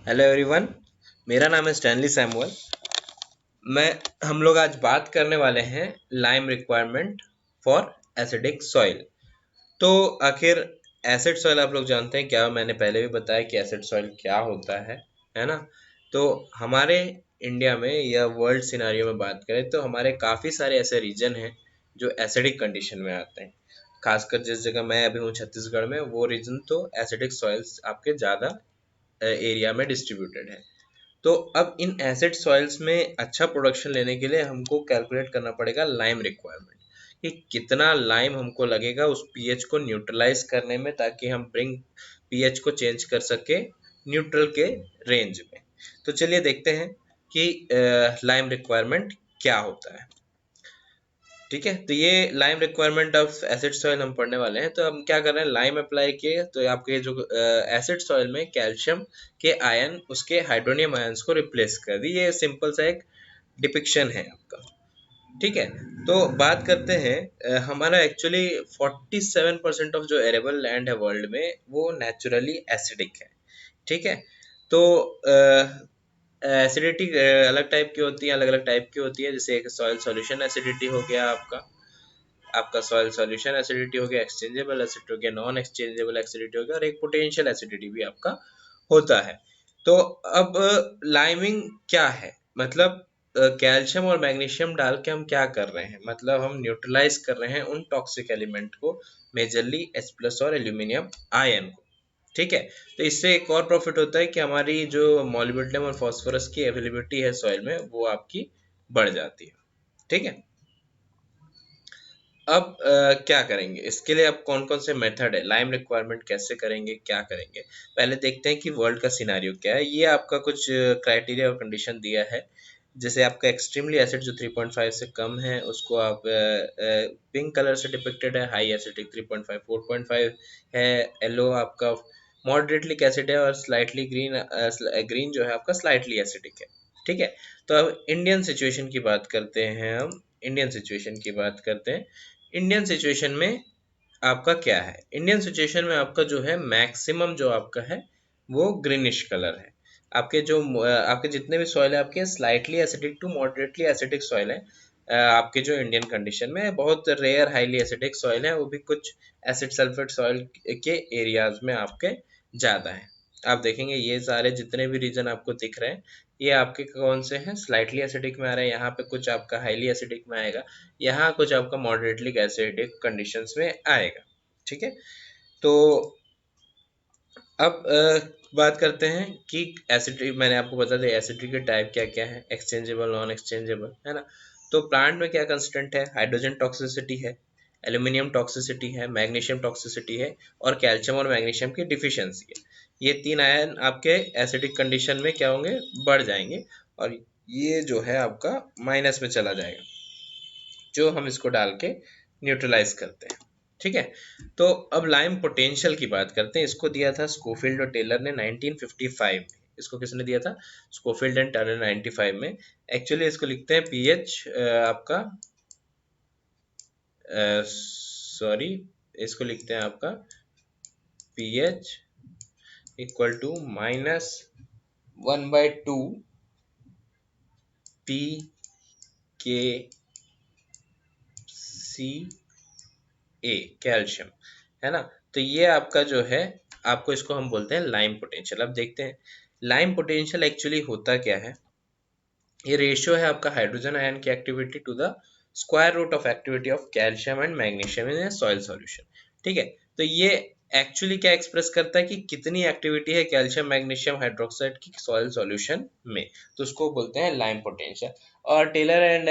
Hello everyone. मेरा नाम है स्टैनली सैमुअल। मैं हम लोग आज बात करने वाले हैं lime requirement for acidic soil. तो आखिर एसिड सॉइल आप लोग जानते हैं क्या? मैंने पहले भी बताया कि एसिड सॉइल क्या होता है ना? तो हमारे इंडिया में या वर्ल्ड सिनारियो में बात करें तो हमारे काफ़ी सारे ऐसे रीजन हैं जो एसिडिक कंडीशन में आते हैं। खासकर जिस जगह मैं अभी हूँ छत्तीसगढ़ में, वो रीजन तो एसिडिक सॉइल्स आपके ज़्यादा एरिया में डिस्ट्रीब्यूटेड है। तो अब इन एसिड सॉइल्स में अच्छा प्रोडक्शन लेने के लिए हमको कैलकुलेट करना पड़ेगा लाइम रिक्वायरमेंट, कि कितना लाइम हमको लगेगा उस पीएच को न्यूट्रलाइज करने में, ताकि हम ब्रिंग पीएच को चेंज कर सके न्यूट्रल के रेंज में। तो चलिए देखते हैं कि लाइम रिक्वायरमेंट क्या होता है। ठीक है, तो ये lime requirement of acid soil हम पढ़ने वाले हैं। तो हम क्या कर रहे हैं, लाइम अप्लाई किए तो आपके जो एसिड सॉइल में कैल्शियम के आयन उसके हाइड्रोनियम आयंस को रिप्लेस कर दी। ये सिंपल सा एक डिपिक्शन है आपका। ठीक है, तो बात करते हैं हमारा एक्चुअली 47% ऑफ जो एरेबल लैंड है वर्ल्ड में वो नेचुरली एसिडिक है। ठीक है, तो एसिडिटी अलग टाइप की होती है, अलग अलग टाइप की होती है। जैसे एक सॉइल सॉल्यूशन एसिडिटी हो गया आपका, सॉइल सॉल्यूशन एसिडिटी हो गया, एक्सचेंजेबल एसिडिटी हो गया, नॉन एक्सचेंजेबल एसिडिटी हो गया, और एक पोटेंशियल एसिडिटी भी आपका होता है। तो अब लाइमिंग क्या है, मतलब कैल्शियम और मैग्नीशियम डाल के हम क्या कर रहे हैं, मतलब हम न्यूट्रलाइज कर रहे हैं उन टॉक्सिक एलिमेंट को, मेजरली H प्लस और एल्यूमिनियम आयन को। ठीक है, तो इससे एक और प्रॉफिट होता है कि हमारी जो मॉलिब्डेनम और फास्फोरस की अवेलेबिलिटी है सॉइल में वो आपकी बढ़ जाती है। ठीक है, अब क्या करेंगे इसके लिए, अब कौन कौन से मेथड है, लाइम रिक्वायरमेंट कैसे करेंगे, क्या करेंगे। पहले देखते हैं कि वर्ल्ड का सिनारियो क्या है। ये आपका कुछ क्राइटेरिया और कंडीशन दिया है। जैसे आपका एक्सट्रीमली एसिड जो 3.5 से कम है उसको आप पिंक कलर से डिपिक्टेड है, हाई एसिडिक 3.5 4.5 है, येलो आपका मॉडरेटली एसिड है, और स्लाइटली ग्रीन ग्रीन जो है आपका स्लाइटली एसिडिक है। ठीक है, तो अब इंडियन सिचुएशन की बात करते हैं हम। इंडियन सिचुएशन की बात करते हैं। इंडियन सिचुएशन में आपका क्या है, इंडियन सिचुएशन में आपका जो है मैक्सिमम जो आपका है वो ग्रीनिश कलर है। आपके जो आपके जितने भी सॉइल है आपके slightly acidic to moderately acidic soil है। आपके जो इंडियन कंडीशन में बहुत रेयर हाईली एसिडिक सॉइल है, वो भी कुछ एसिड सल्फेट सॉइल के एरियाज में आपके ज़्यादा है। आप देखेंगे ये सारे जितने भी रीजन आपको दिख रहे हैं ये आपके कौन से हैं, स्लाइटली एसिडिक में आ रहे हैं। यहाँ पे कुछ आपका हाईली एसिडिक में आएगा, यहाँ कुछ आपका मॉडरेटली एसिडिक कंडीशंस में आएगा। ठीक है, तो अब बात करते हैं कि एसिडिटी, मैंने आपको बता दिया एसिडिटी के टाइप क्या क्या है, एक्सचेंजेबल नॉन एक्सचेंजेबल, है ना? तो प्लांट में क्या कंस्टेंट है, हाइड्रोजन टॉक्सिसिटी है, एल्यूमिनियम टॉक्सिसिटी है, मैग्नीशियम टॉक्सिसिटी है, और कैल्शियम और मैग्नीशियम की डिफिशियंसी है। ये तीन आयन आपके एसिडिक कंडीशन में क्या होंगे, बढ़ जाएंगे, और ये जो है आपका माइनस में चला जाएगा जो हम इसको डाल के न्यूट्रलाइज करते हैं। ठीक है, तो अब लाइम पोटेंशियल की बात करते हैं। इसको दिया था स्कोफील्ड और टेलर ने 1955 में। इसको किसने दिया था, स्कोफील्ड एंड टेलर 95 में। एक्चुअली इसको लिखते हैं पीएच आपका, सॉरी, इसको लिखते हैं आपका पीएच इक्वल टू -1/2 पी के सी ए, कैल्शियम, है ना? तो ये आपका जो है, आपको इसको हम बोलते हैं लाइम पोटेंशियल। अब देखते हैं लाइम पोटेंशियल एक्चुअली होता क्या है। ये रेशियो है आपका हाइड्रोजन आयन की activity to the square root of activity of calcium and magnesium in soil solution. ठीक है, तो ये एक्चुअली क्या एक्सप्रेस करता है कि कितनी एक्टिविटी है कैल्शियम मैग्नीशियम हाइड्रोक्साइड की सॉइल सॉल्यूशन में, तो उसको बोलते हैं लाइम पोटेंशियल। और टेलर एंड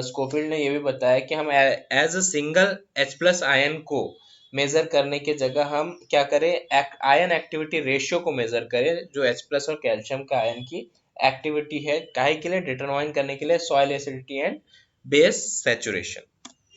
स्कोफील्ड ने ये भी बताया कि हम as a single H plus ion को मेजर करने के जगह हम क्या करें, आयन एक्टिविटी रेशियो को मेजर करें, जो H प्लस और कैल्शियम का आयन की एक्टिविटी है, काहे के लिए, डिटरमाइन करने के लिए soil acidity and base saturation.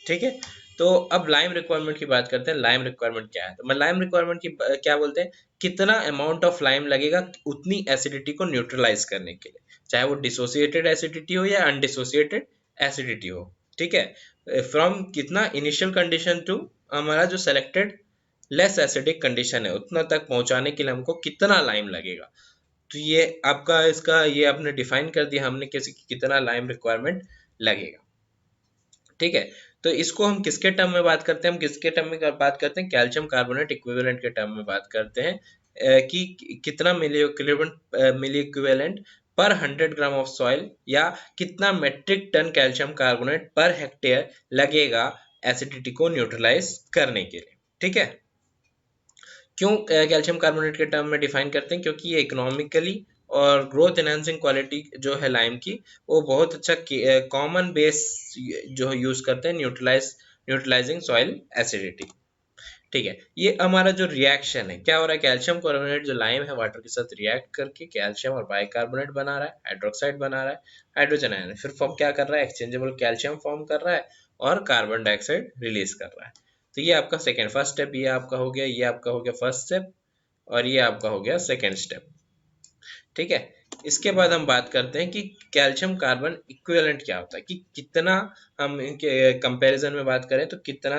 ठीक है, तो अब लाइम रिक्वायरमेंट की बात करते हैं। लाइम रिक्वायरमेंट क्या है, तो मैं लाइम रिक्वायरमेंट की क्या बोलते हैं, कितना अमाउंट ऑफ लाइम लगेगा उतनी एसिडिटी को न्यूट्रलाइज करने के लिए, चाहे वो डिसोसिएटेड एसिडिटी हो या अनडिसोसिएटेड एसिडिटी हो। ठीक है, फ्रॉम कितना इनिशियल कंडीशन टू हमारा जो सेलेक्टेड लेस एसिडिक कंडीशन है उतना तक पहुंचाने के लिए हमको कितना लाइम लगेगा। तो ये आपका इसका ये आपने डिफाइन कर दिया हमने कैसे कितना लाइम रिक्वायरमेंट लगेगा। ठीक है, तो इसको हम किसके टर्म में बात करते हैं, हम किसके टर्म में बात करते हैं, कैल्शियम कार्बोनेट इक्विवेलेंट के टर्म में बात करते हैं कि कितना मिली इक्विवेलेंट पर 100 ग्राम ऑफ सॉइल, या कितना metric ton calcium carbonate per hectare लगेगा एसिडिटी को न्यूट्रलाइज करने के लिए। ठीक है, क्यों कैल्शियम कार्बोनेट के टर्म में डिफाइन करते हैं, क्योंकि ये इकोनॉमिकली और ग्रोथ एनहांसिंग क्वालिटी जो है लाइम की, वो बहुत अच्छा कॉमन बेस जो यूज करते हैं न्यूट्रलाइजिंग सॉइल एसिडिटी। ठीक है, ये हमारा जो रिएक्शन है क्या हो रहा है, कैल्शियम कार्बोनेट जो लाइम है वाटर के साथ रिएक्ट करके कैल्शियम और बाइकार्बोनेट बना रहा है, हाइड्रोक्साइड बना रहा है, हाइड्रोजन आयन फिर फॉर्म क्या कर रहा है, एक्सचेंजेबल कैल्शियम फॉर्म कर रहा है और कार्बन डाइऑक्साइड रिलीज कर रहा है। तो ये आपका फर्स्ट स्टेप, ये आपका हो गया, ये आपका हो गया फर्स्ट स्टेप, और ये आपका हो गया सेकेंड स्टेप। ठीक है, इसके बाद हम बात करते हैं कि कैल्शियम कार्बन इक्विवेलेंट क्या होता है, कि कितना हम इनके कंपैरिजन में बात करें तो कितना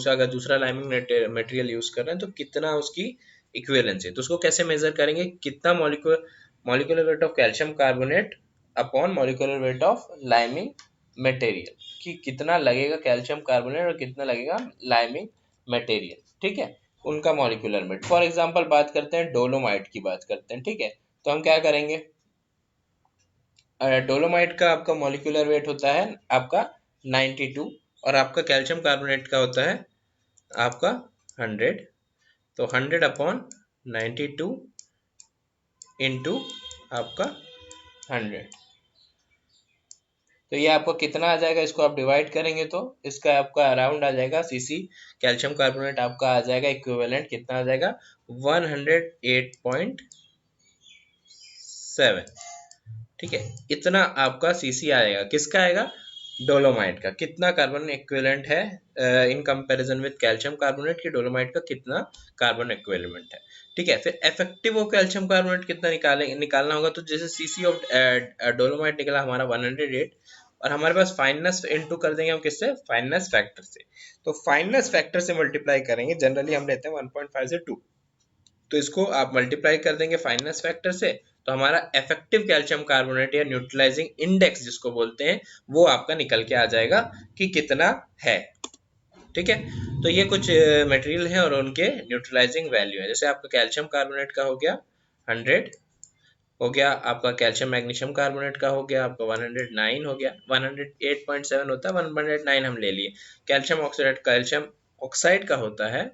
अगर दूसरा लाइमिंग मटेरियल यूज कर रहे हैं तो कितना उसकी इक्विवेलेंस है। तो उसको कैसे मेजर करेंगे, कितना molecular weight of calcium carbonate upon molecular weight of liming material, कि कितना लगेगा कैल्शियम कार्बोनेट और कितना लगेगा लाइमिंग मटेरियल। ठीक है, उनका मॉलिक्यूलर वेट। फॉर एग्जांपल बात करते हैं डोलोमाइट की, बात करते हैं। ठीक है, तो हम क्या करेंगे, डोलोमाइट का आपका मॉलिक्यूलर वेट होता है आपका 92, और आपका कैल्शियम कार्बोनेट का होता है आपका 100। तो 100 अपॉन 92 इंटू आपका 100, तो ये आपको कितना आ जाएगा, इसको आप डिवाइड करेंगे तो इसका आपका अराउंड आ जाएगा सीसी कैल्शियम कार्बोनेट आपका आ जाएगा इक्विवेलेंट कितना आ जाएगा 108.7। ठीक है, इतना आपका सीसी आएगा, किसका आएगा, डोलोमाइट का। कितना कार्बन इक्विवेलेंट है in comparison with calcium carbonate की, डोलोमाइट का कितना कार्बन इक्विवेलेंट है। ठीक है, फिर इफेक्टिव ऑफ कैल्शियम कार्बोनेट कितना निकालना होगा, तो जैसे सीसी ऑफ डोलोमाइट निकला हमारा 108, और हमारे पास फाइननेस इनटू कर देंगे हम किससे, फाइननेस फैक्टर से। तो फाइननेस फैक्टर से मल्टीप्लाई करेंगे, जनरली हम लेते हैं 1.5 से 2, तो इसको आप मल्टीप्लाई कर देंगे फाइननेस फैक्टर से, तो हमारा इफेक्टिव कैल्शियम कार्बोनेट या न्यूट्रलाइजिंग इंडेक्स जिसको बोलते हैं वो आपका निकल के आ जाएगा कि कितना है। ठीक है, तो ये कुछ मटेरियल है और उनके न्यूट्रलाइजिंग वैल्यू है। जैसे आपका कैल्शियम कार्बोनेट का हो गया 100, हो गया आपका कैल्शियम मैग्नीशियम कार्बोनेट का हो गया आपका 109, हो गया 108.7 होता है, 109 हम ले लिए। कैल्शियम ऑक्साइड का होता है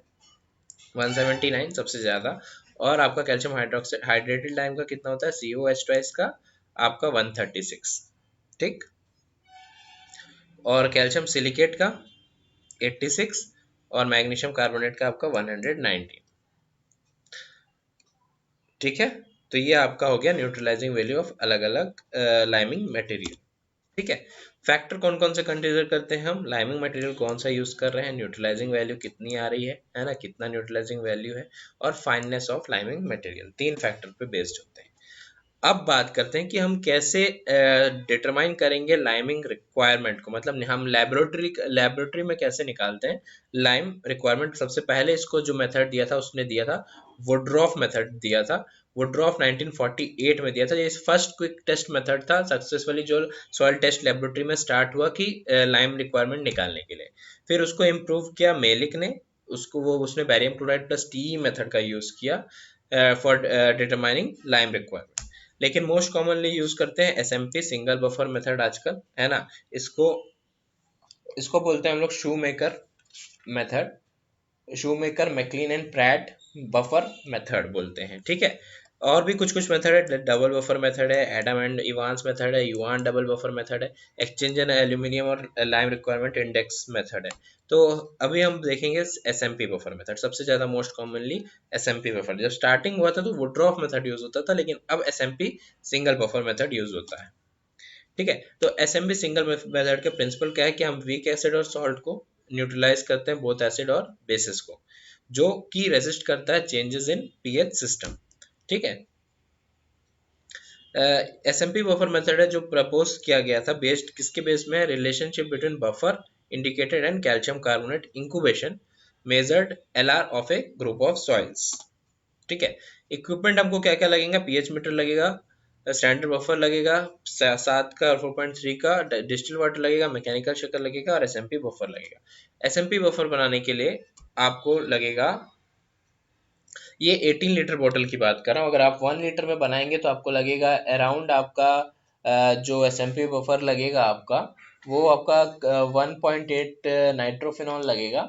179 सबसे ज्यादा, और आपका कैल्शियम हाइड्रोक्साइड हाइड्रेटेड लाइम का कितना होता है COH2 का आपका 136। ठीक, और कैल्शियम सिलिकेट का 86, और मैग्नीशियम कार्बोनेट का आपका 190। ठीक है, तो ये आपका हो गया न्यूट्रलाइजिंग वैल्यू ऑफ अलग अलग लाइमिंग मटेरियल। ठीक है, फैक्टर कौन कौन से कंसीडर करते हैं हम, लाइमिंग मटेरियल कौन सा यूज कर रहे हैं, न्यूट्रलाइजिंग वैल्यू कितनी आ रही है ना, कितना न्यूट्रलाइजिंग वैल्यू है, और फाइननेस ऑफ लाइमिंग मटेरियल, तीन फैक्टर पे बेस्ड होते हैं। अब बात करते हैं कि हम कैसे डिटरमाइन करेंगे लाइमिंग रिक्वायरमेंट को, मतलब हम लेबोरेटरी में कैसे निकालते हैं लाइम रिक्वायरमेंट। सबसे पहले इसको जो मेथड दिया था उसने दिया था वुड्रॉफ मेथड दिया था, वुड्रॉफ 1948 में दिया था। ये फर्स्ट क्विक टेस्ट मेथड था सक्सेसफुली जो सॉइल टेस्ट लेबोरेटरी में स्टार्ट हुआ कि लाइम रिक्वायरमेंट निकालने के लिए। फिर उसको इम्प्रूव किया मेलिक ने, उसने barium chloride plus T method का यूज किया फॉर डिटरमाइनिंग लाइम रिक्वायरमेंट। लेकिन मोस्ट कॉमनली यूज करते हैं SMP सिंगल बफर मेथड आजकल, है ना। इसको इसको बोलते हैं हम लोग Shoemaker method, Shoemaker McLean and Pratt buffer method बोलते हैं। ठीक है, और भी कुछ कुछ मेथड है, डबल बफर मेथड है, एडम एंड इवांस मेथड है, युआन डबल बफर मेथड है, एक्सचेंज एंड एल्यूमिनियम और लाइम रिक्वायरमेंट इंडेक्स मेथड है। तो अभी हम देखेंगे SMP बफर मेथड, सबसे ज्यादा मोस्ट कॉमनली SMP बफर। जब स्टार्टिंग हुआ था तो वुड्रॉफ मेथड यूज होता था, लेकिन अब SMP single buffer method use होता है। ठीक है, तो SMP सिंगल मेथड के प्रिंसिपल क्या है कि हम वीक एसिड और सॉल्ट को न्यूट्रलाइज करते हैं, बोथ एसिड और बेसिस को, जो कि रेजिस्ट करता है चेंजेस इन pH सिस्टम। ठीक है, SMP बफर मेथड है जो प्रपोज किया गया था, बेस्ड किसके बेस में है, relationship between buffer indicated and calcium carbonate incubation measured LR of A group of soils. ठीक है, इक्विपमेंट हमको क्या क्या लगेगा, पीएच मीटर लगेगा, स्टैंडर्ड बफर लगेगा, 7 का और 4.3 का डिस्टिल वाटर लगेगा, मैकेनिकल शेकर लगेगा और एसएमपी बफर लगेगा। एसएमपी बफर बनाने के लिए आपको लगेगा, ये 18 लीटर बोतल की बात कर रहा हूँ, अगर आप 1 लीटर में बनाएंगे तो आपको लगेगा अराउंड आपका जो एसएमपी बफर लगेगा आपका, वो आपका 1.8 नाइट्रोफिनॉल लगेगा,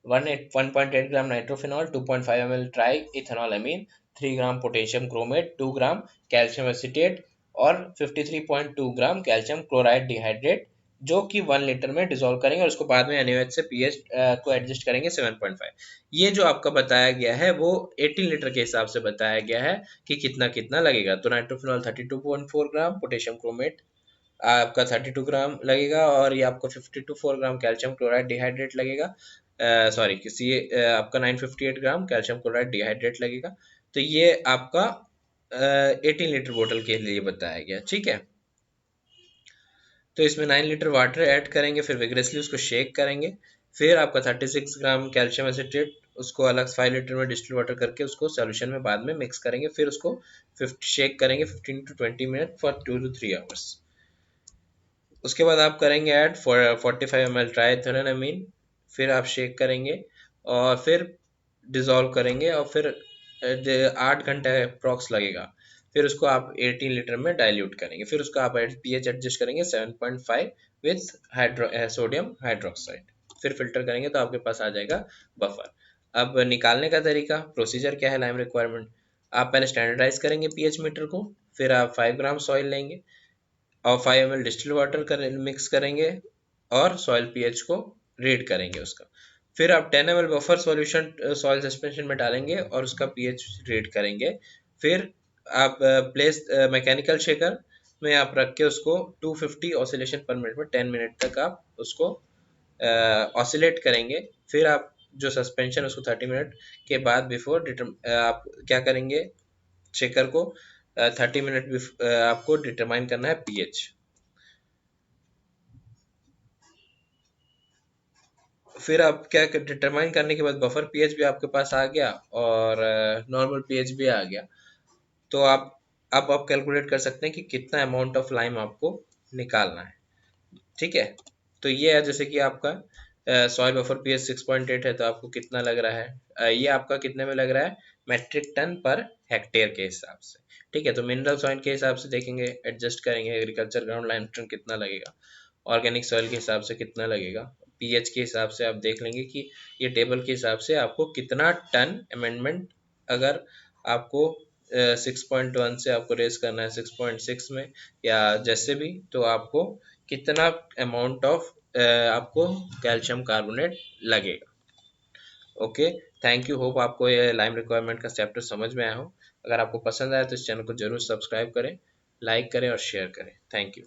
1.8 ग्राम नाइट्रोफिनॉल, 2.5 ml ट्राई इथेनॉल अमीन, 3 ग्राम पोटेशियम क्रोमेट, 2 ग्राम कैल्शियम एसिटेट और 53.2 ग्राम कैल्शियम क्लोराइड डिहाइड्रेट, जो कि 1 लीटर में डिसॉल्व करेंगे और उसको बाद में NaOH से पीएच को एडजस्ट करेंगे 7.5। ये जो आपका बताया गया है वो 18 लीटर के हिसाब से बताया गया है कि कितना कितना लगेगा। तो नाइट्रोफिनॉल 32.4 ग्राम, पोटेशियम क्रोमेट आपका 32 ग्राम लगेगा और ये आपको 52 ग्राम कैल्शियम क्लोराइड डिहाइड्रेट लगेगा, सॉरी किसी आपका 958 ग्राम कैल्शियम क्लोराइड डिहाइड्रेट लगेगा। तो ये आपका 18 लीटर बोतल के लिए बताया गया, ठीक है। तो इसमें 9 लीटर वाटर ऐड करेंगे, फिर विग्रेसली उसको शेक करेंगे, फिर आपका 36 ग्राम कैल्शियम एसिटेट उसको अलग 5 लीटर में डिस्टिल वाटर करके उसको सॉल्यूशन में बाद में मिक्स करेंगे, फिर उसको 50 शेक करेंगे 15 to 20 minute for 2 to 3 hours. उसके बाद आप करेंगे ऐड 45 ml ट्राइथेनोनामीन, फिर आप शेक करेंगे और फिर डिसॉल्व करेंगे और फिर 8 घंटे अप्रॉक्स लगेगा। फिर उसको आप 18 लीटर में डाइल्यूट करेंगे, फिर उसको आप पीएच एडजस्ट करेंगे 7.5 विथ सोडियम हाइड्रोक्साइड, फिर फिल्टर करेंगे तो आपके पास आ जाएगा बफर। अब निकालने का तरीका, प्रोसीजर क्या है लाइम रिक्वायरमेंट, आप पहले स्टैंडर्डाइज करेंगे पीएच मीटर को, फिर आप 5 ग्राम सॉइल लेंगे और 5 ml डिस्टिल वाटर मिक्स करेंगे और सॉइल पीएच को रीड करेंगे उसका। फिर आप 10 ml buffer solution soil suspension में डालेंगे और उसका पीएच रीड करेंगे। फिर आप प्लेस मैकेनिकल शेकर में आप रख के उसको 250 ऑसिलेशन पर मिनट में 10 मिनट तक आप उसको ऑसिलेट करेंगे। फिर आप जो सस्पेंशन उसको 30 मिनट के बाद बिफोर आप क्या करेंगे, शेकर को 30 मिनट आपको डिटरमाइन करना है पीएच। फिर आप क्या डिटरमाइन करने के बाद बफर पीएच भी आपके पास आ गया और नॉर्मल पीएच भी आ गया, तो आप कैलकुलेट कर सकते हैं कि कितना अमाउंट ऑफ लाइम आपको निकालना है, ठीक है। तो ये है जैसे कि आपका सॉइल बफर पीएच 6.8 है तो आपको कितना लग रहा है, ये आपका कितने में लग रहा है, मेट्रिक टन पर हेक्टेयर के हिसाब से, ठीक है। तो मिनरल सॉइल के हिसाब से देखेंगे, एडजस्ट करेंगे, एग्रीकल्चर ग्राउंड लाइमस्टोन कितना लगेगा, ऑर्गेनिक सॉइल के हिसाब से कितना लगेगा, पीएच के हिसाब से आप देख लेंगे कि ये टेबल के हिसाब से आपको कितना टन अमेंडमेंट, अगर आपको 6.1 से आपको रेस करना है 6.6 में या जैसे भी, तो आपको कितना अमाउंट ऑफ आपको कैल्शियम कार्बोनेट लगेगा। ओके, थैंक यू, होप आपको ये लाइम रिक्वायरमेंट का चैप्टर समझ में आया हो। अगर आपको पसंद आया तो इस चैनल को जरूर सब्सक्राइब करें, लाइक करें और शेयर करें। Thank you.